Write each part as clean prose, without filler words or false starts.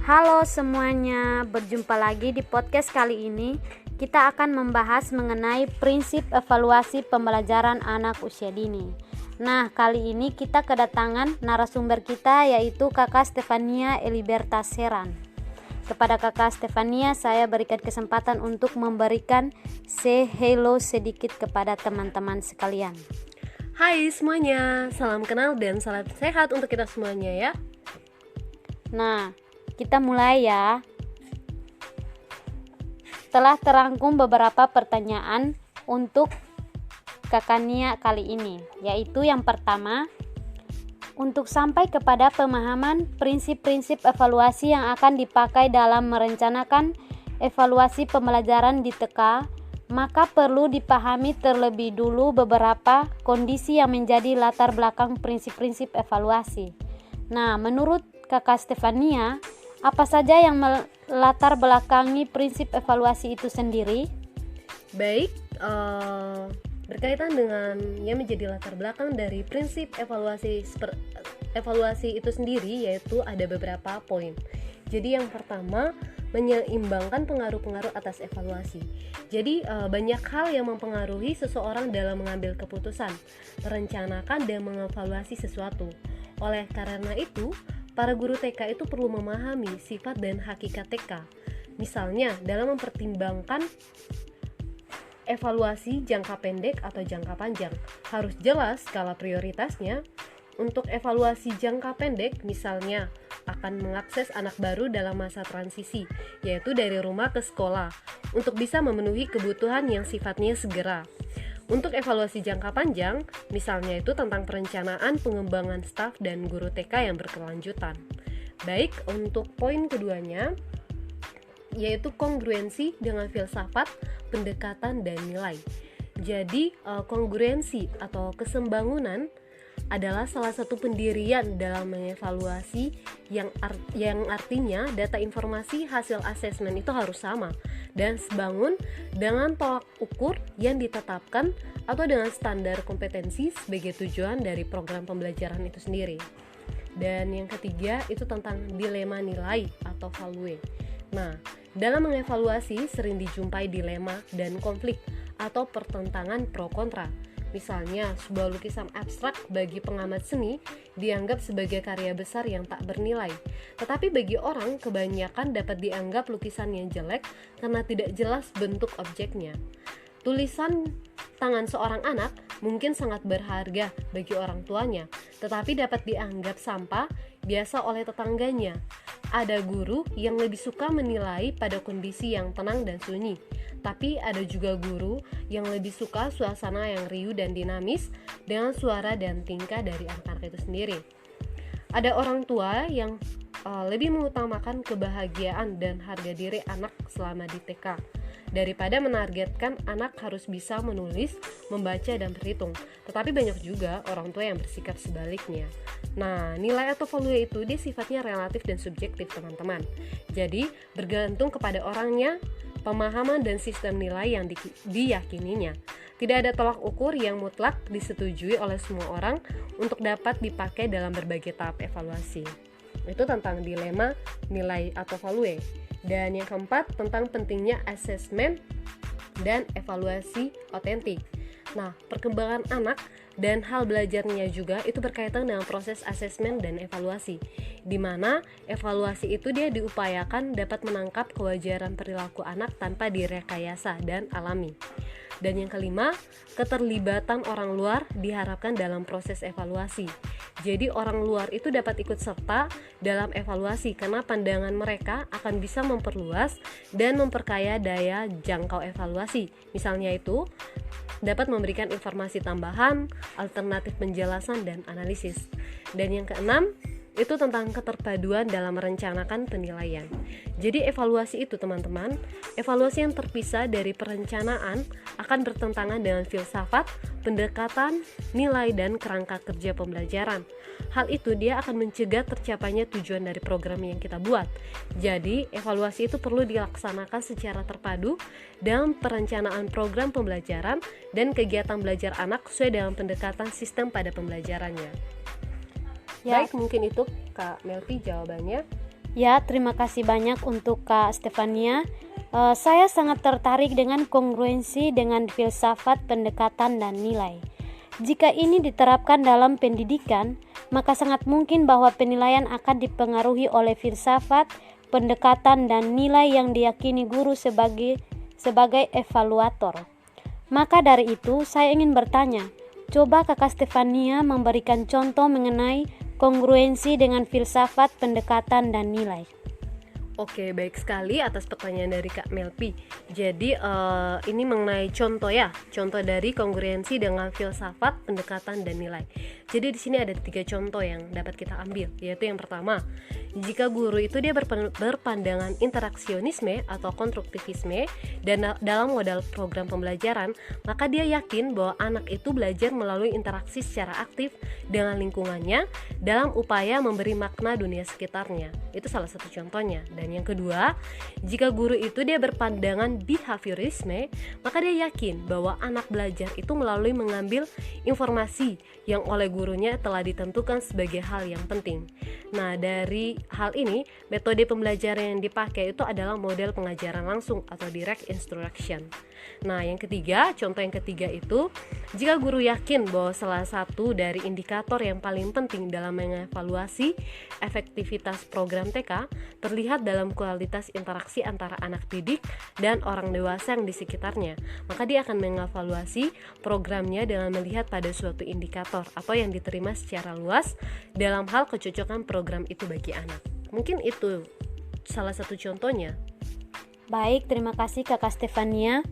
Halo semuanya, berjumpa lagi di podcast kali ini. Kita akan membahas mengenai prinsip evaluasi pembelajaran anak usia dini. Nah, kali ini kita kedatangan narasumber kita, yaitu Kakak Stefania Eliberta Seran. Kepada Kakak Stefania, saya berikan kesempatan untuk memberikan say hello sedikit kepada teman-teman sekalian. Hai semuanya, salam kenal dan salam sehat untuk kita semuanya ya. Nah, kita mulai ya. Telah terangkum beberapa pertanyaan untuk Kakak Nia kali ini, yaitu yang pertama, untuk sampai kepada pemahaman prinsip-prinsip evaluasi yang akan dipakai dalam merencanakan evaluasi pembelajaran di TK, maka perlu dipahami terlebih dulu beberapa kondisi yang menjadi latar belakang prinsip-prinsip evaluasi. Nah, menurut Kakak Stefania, apa saja yang melatar belakangi prinsip evaluasi itu sendiri? Baik, berkaitan dengan yang menjadi latar belakang dari prinsip evaluasi itu sendiri, yaitu ada beberapa poin. Jadi yang pertama, menyeimbangkan pengaruh-pengaruh atas evaluasi. Jadi banyak hal yang mempengaruhi seseorang dalam mengambil keputusan, merencanakan dan mengevaluasi sesuatu. Oleh karena itu, para guru TK itu perlu memahami sifat dan hakikat TK. Misalnya, dalam mempertimbangkan evaluasi jangka pendek atau jangka panjang, harus jelas skala prioritasnya. Untuk evaluasi jangka pendek, misalnya akan mengakses anak baru dalam masa transisi, yaitu dari rumah ke sekolah, untuk bisa memenuhi kebutuhan yang sifatnya segera. Untuk evaluasi jangka panjang, misalnya itu tentang perencanaan pengembangan staf dan guru TK yang berkelanjutan. Baik, untuk poin keduanya, yaitu kongruensi dengan filsafat, pendekatan, dan nilai. Jadi, kongruensi atau kesembangunan adalah salah satu pendirian dalam mengevaluasi yang artinya data informasi hasil asesmen itu harus sama dan sebangun dengan tolak ukur yang ditetapkan atau dengan standar kompetensi sebagai tujuan dari program pembelajaran itu sendiri. Dan yang ketiga itu tentang dilema nilai atau value. Nah, dalam mengevaluasi sering dijumpai dilema dan konflik atau pertentangan pro kontra. Misalnya, sebuah lukisan abstrak bagi pengamat seni dianggap sebagai karya besar yang tak bernilai. Tetapi bagi orang, kebanyakan dapat dianggap lukisan yang jelek karena tidak jelas bentuk objeknya. Tulisan tangan seorang anak mungkin sangat berharga bagi orang tuanya, tetapi dapat dianggap sampah biasa oleh tetangganya. Ada guru yang lebih suka menilai pada kondisi yang tenang dan sunyi. Tapi ada juga guru yang lebih suka suasana yang riuh dan dinamis dengan suara dan tingkah dari anak-anak itu sendiri. Ada orang tua yang lebih mengutamakan kebahagiaan dan harga diri anak selama di TK daripada menargetkan anak harus bisa menulis, membaca, dan berhitung. Tetapi banyak juga orang tua yang bersikap sebaliknya. Nah, nilai atau value itu dia sifatnya relatif dan subjektif, teman-teman. Jadi, bergantung kepada orangnya, pemahaman dan sistem nilai yang diyakininya. Tidak ada tolak ukur yang mutlak disetujui oleh semua orang untuk dapat dipakai dalam berbagai tahap evaluasi. Itu tentang dilema nilai atau value. Dan yang keempat tentang pentingnya asesmen dan evaluasi otentik. Nah, perkembangan anak dan hal belajarnya juga itu berkaitan dengan proses asesmen dan evaluasi, di mana evaluasi itu dia diupayakan dapat menangkap kewajaran perilaku anak tanpa direkayasa dan alami. Dan yang kelima, keterlibatan orang luar diharapkan dalam proses evaluasi. Jadi orang luar itu dapat ikut serta dalam evaluasi karena pandangan mereka akan bisa memperluas dan memperkaya daya jangkau evaluasi. Misalnya itu dapat memberikan informasi tambahan, alternatif penjelasan, dan analisis. Dan yang keenam, itu tentang keterpaduan dalam merencanakan penilaian. Jadi evaluasi itu, teman-teman, evaluasi yang terpisah dari perencanaan akan bertentangan dengan filsafat, pendekatan, nilai, dan kerangka kerja pembelajaran. Hal itu dia akan mencegah tercapainya tujuan dari program yang kita buat. Jadi evaluasi itu perlu dilaksanakan secara terpadu dalam perencanaan program pembelajaran dan kegiatan belajar anak sesuai dengan pendekatan sistem pada pembelajarannya. Ya. Baik, mungkin itu Kak Melvi jawabannya. Ya, terima kasih banyak untuk Kak Stefania. Saya sangat tertarik dengan kongruensi dengan filsafat, pendekatan, dan nilai. Jika ini diterapkan dalam pendidikan, maka sangat mungkin bahwa penilaian akan dipengaruhi oleh filsafat, pendekatan, dan nilai yang diyakini guru sebagai evaluator. Maka dari itu, saya ingin bertanya, coba Kakak Stefania memberikan contoh mengenai kongruensi dengan filsafat, pendekatan, dan nilai. Oke, baik sekali atas pertanyaan dari Kak Melpi. Jadi ini mengenai contoh dari kongruensi dengan filsafat, pendekatan, dan nilai. Jadi di sini ada 3 contoh yang dapat kita ambil, yaitu yang pertama, jika guru itu dia berpandangan interaksionisme atau konstruktivisme dan dalam modal program pembelajaran, maka dia yakin bahwa anak itu belajar melalui interaksi secara aktif dengan lingkungannya dalam upaya memberi makna dunia sekitarnya. Itu salah satu contohnya. Dan yang kedua, jika guru itu dia berpandangan behaviorisme, maka dia yakin bahwa anak belajar itu melalui mengambil informasi yang oleh gurunya telah ditentukan sebagai hal yang penting. Nah, dari hal ini, metode pembelajaran yang dipakai itu adalah model pengajaran langsung atau direct instruction. Nah, contoh yang ketiga itu, jika guru yakin bahwa salah satu dari indikator yang paling penting dalam mengevaluasi efektivitas program TK terlihat dalam kualitas interaksi antara anak didik dan orang dewasa yang di sekitarnya, maka dia akan mengevaluasi programnya dengan melihat pada suatu indikator atau yang diterima secara luas dalam hal kecocokan program itu bagi anak. Mungkin itu salah satu contohnya. Baik, terima kasih Kakak Stefania.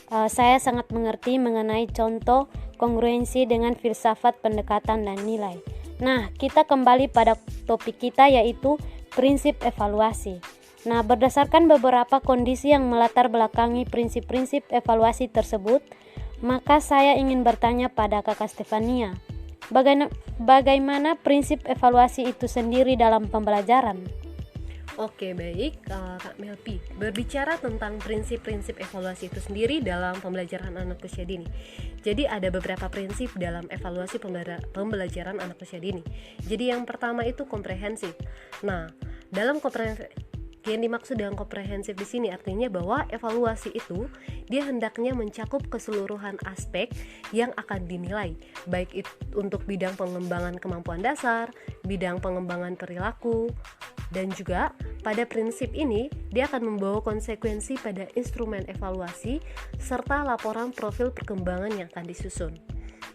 Saya sangat mengerti mengenai contoh kongruensi dengan filsafat, pendekatan, dan nilai. Nah, kita kembali pada topik kita, yaitu prinsip evaluasi. Nah, berdasarkan beberapa kondisi yang melatar belakangi prinsip-prinsip evaluasi tersebut, maka saya ingin bertanya pada Kakak Stefania, bagaimana prinsip evaluasi itu sendiri dalam pembelajaran? Oke, baik Kak Melpi. Berbicara tentang prinsip-prinsip evaluasi itu sendiri dalam pembelajaran anak usia dini. Jadi ada beberapa prinsip dalam evaluasi pembelajaran anak usia dini. Jadi yang pertama itu komprehensif. Nah, dalam yang dimaksud dengan komprehensif di sini artinya bahwa evaluasi itu dia hendaknya mencakup keseluruhan aspek yang akan dinilai, baik itu untuk bidang pengembangan kemampuan dasar, bidang pengembangan perilaku, dan juga pada prinsip ini dia akan membawa konsekuensi pada instrumen evaluasi serta laporan profil perkembangan yang akan disusun.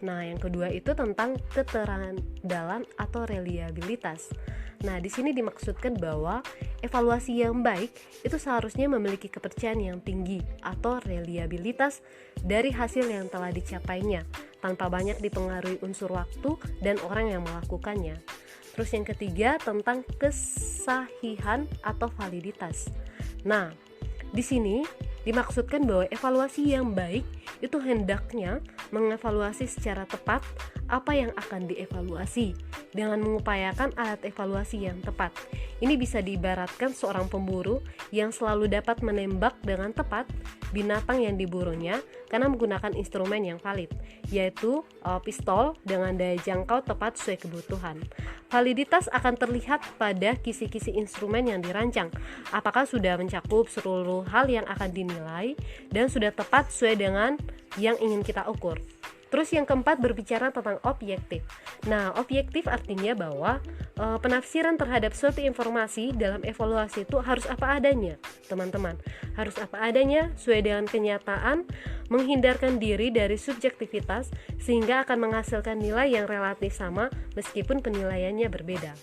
Nah, yang kedua itu tentang keterandalan atau reliabilitas. Nah, di sini dimaksudkan bahwa evaluasi yang baik itu seharusnya memiliki kepercayaan yang tinggi atau reliabilitas dari hasil yang telah dicapainya, tanpa banyak dipengaruhi unsur waktu dan orang yang melakukannya. Terus yang ketiga tentang kesahihan atau validitas. Nah, di sini dimaksudkan bahwa evaluasi yang baik itu hendaknya mengevaluasi secara tepat apa yang akan dievaluasi dengan mengupayakan alat evaluasi yang tepat. Ini bisa diibaratkan seorang pemburu yang selalu dapat menembak dengan tepat binatang yang diburunya karena menggunakan instrumen yang valid, yaitu pistol dengan daya jangkau tepat sesuai kebutuhan. Validitas akan terlihat pada kisi-kisi instrumen yang dirancang, apakah sudah mencakup seluruh hal yang akan dinilai dan sudah tepat sesuai dengan yang ingin kita ukur. Terus yang keempat berbicara tentang objektif. Nah, objektif artinya bahwa penafsiran terhadap suatu informasi dalam evaluasi itu harus apa adanya, teman-teman. Harus apa adanya, sesuai dengan kenyataan, menghindarkan diri dari subjektivitas, sehingga akan menghasilkan nilai yang relatif sama meskipun penilaiannya berbeda.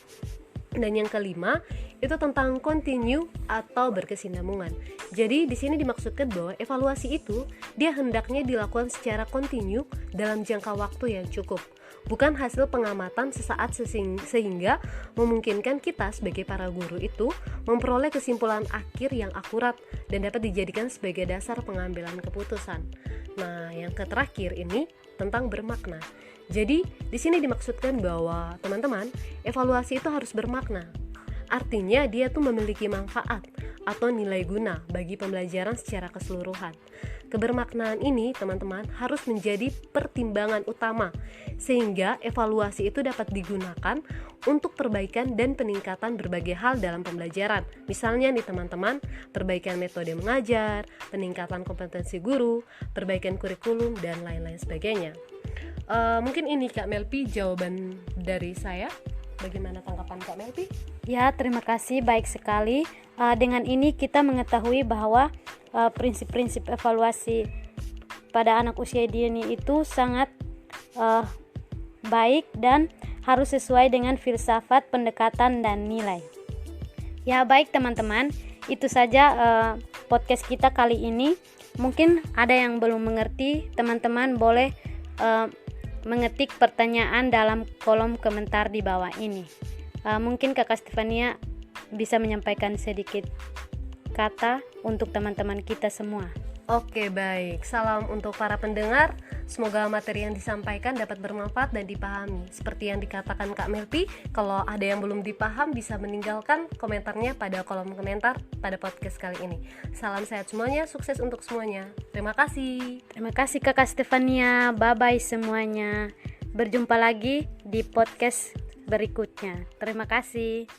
Dan yang kelima itu tentang continue atau berkesinambungan. Jadi di sini dimaksudkan bahwa evaluasi itu dia hendaknya dilakukan secara continue dalam jangka waktu yang cukup, bukan hasil pengamatan sesaat sehingga memungkinkan kita sebagai para guru itu memperoleh kesimpulan akhir yang akurat dan dapat dijadikan sebagai dasar pengambilan keputusan. Nah, yang terakhir ini tentang bermakna. Jadi, di sini dimaksudkan bahwa teman-teman, evaluasi itu harus bermakna. Artinya dia tuh memiliki manfaat atau nilai guna bagi pembelajaran secara keseluruhan. Kebermaknaan ini, teman-teman, harus menjadi pertimbangan utama sehingga evaluasi itu dapat digunakan untuk perbaikan dan peningkatan berbagai hal dalam pembelajaran. Misalnya nih teman-teman, perbaikan metode mengajar, peningkatan kompetensi guru, perbaikan kurikulum, dan lain-lain sebagainya. Mungkin ini Kak Melpi jawaban dari saya. Bagaimana tanggapan Kak Melpi? Ya, terima kasih, baik sekali. Dengan ini kita mengetahui bahwa prinsip-prinsip evaluasi pada anak usia dini itu sangat baik dan harus sesuai dengan filsafat, pendekatan, dan nilai. Ya, baik teman-teman, itu saja podcast kita kali ini. Mungkin ada yang belum mengerti, teman-teman boleh mengetik pertanyaan dalam kolom komentar di bawah ini. Mungkin Kakak Stefania bisa menyampaikan sedikit kata untuk teman-teman kita semua. Oke, baik. Salam untuk para pendengar. Semoga materi yang disampaikan dapat bermanfaat dan dipahami. Seperti yang dikatakan Kak Melpi, kalau ada yang belum dipaham bisa meninggalkan komentarnya pada kolom komentar pada podcast kali ini. Salam sehat semuanya, sukses untuk semuanya. Terima kasih. Terima kasih Kakak Stefania. Bye-bye semuanya. Berjumpa lagi di podcast berikutnya. Terima kasih.